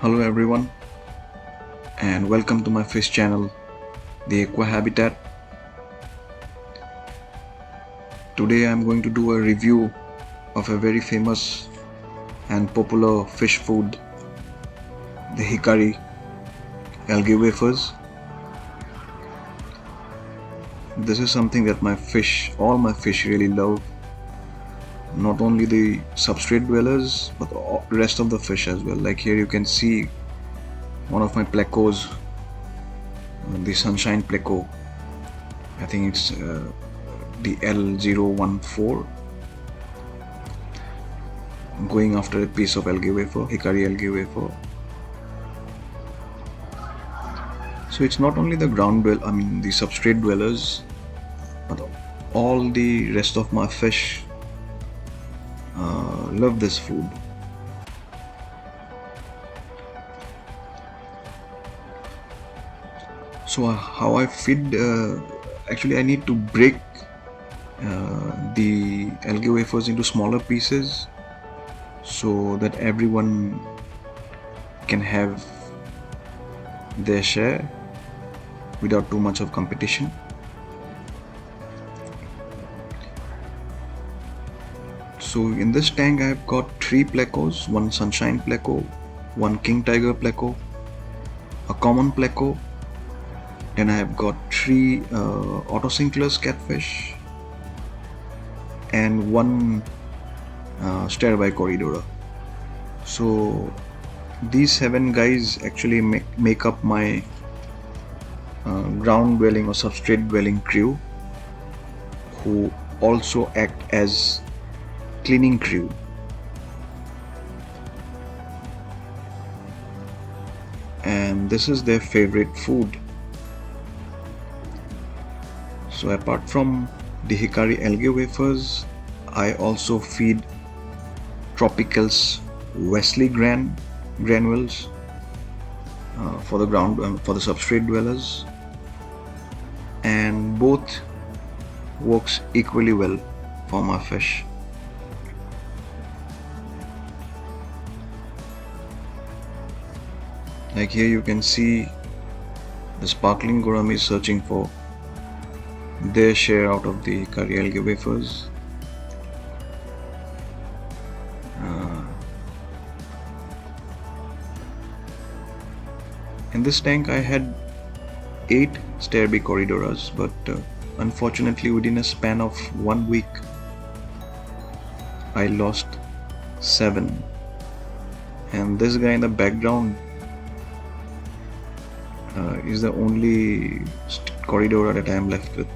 Hello everyone, and welcome to my fish channel, the Aqua Habitat. Today I am going to do a review of a very famous and popular fish food, the Hikari Algae Wafers. This is something that all my fish really love. Not only the substrate dwellers, but the rest of the fish as well. Like here you can see one of my plecos, the sunshine pleco. I think it's the L014, going after a piece of algae wafer, Hikari algae wafer. So it's not only the the substrate dwellers, but all the rest of my fish love this food. So how I feed, actually I need to break the algae wafers into smaller pieces so that everyone can have their share without too much of competition. So in this tank I have got 3 plecos, one sunshine pleco, one king tiger pleco, a common pleco, then I have got 3 autosynclus catfish and one Sterbai corridora. So these 7 guys actually make up my ground dwelling or substrate dwelling crew, who also act as cleaning crew. And this is their favorite food. So apart from the Hikari algae wafers, I also feed Tropical's Wesley granules for the for the substrate dwellers, and both works equally well for my fish. Like here you can see the sparkling gourami is searching for their share out of the Hikari algae wafers. In this tank I had 8 Sterbai corridoras, but unfortunately within a span of 1 week I lost 7, and this guy in the background is the only corridora that I am left with.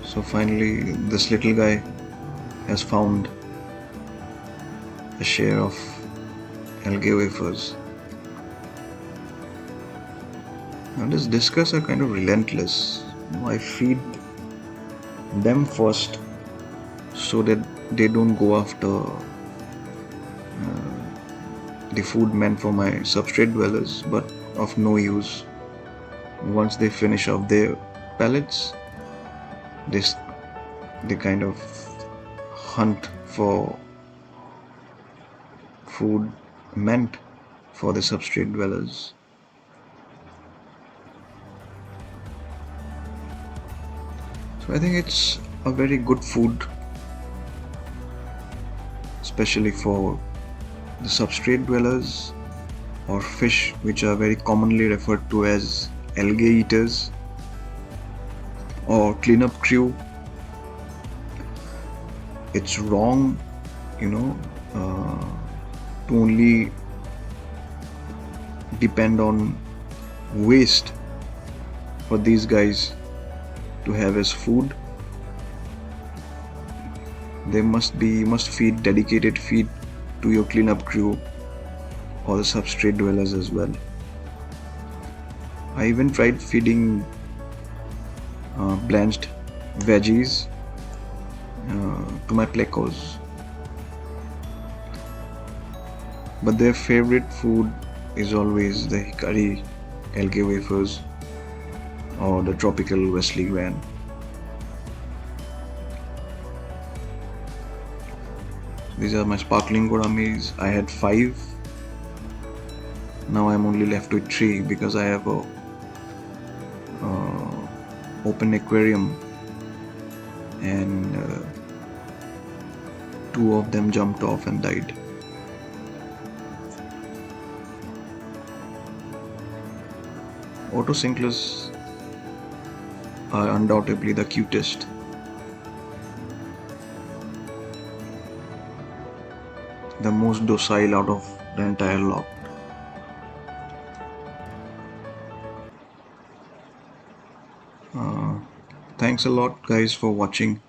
So finally this little guy has found a share of algae wafers. Now these discus are kind of relentless. I feed them first so that they don't go after the food meant for my substrate dwellers, but of no use. Once they finish off their pellets, they kind of hunt for food meant for the substrate dwellers. So I think it's a very good food, especially for the substrate dwellers or fish which are very commonly referred to as algae eaters or cleanup crew. It's wrong, to only depend on waste for these guys to have as food. You must feed dedicated feed to your cleanup crew or the substrate dwellers as well. I even tried feeding blanched veggies to my plecos, but their favorite food is always the Hikari algae wafers or the tropical Wesley gran. These are my sparkling gouramis. I had five. Now I'm only left with three because I have a open aquarium, and two of them jumped off and died. Autocinklers are undoubtedly the cutest. The most docile out of the entire lot. Thanks a lot, guys, for watching.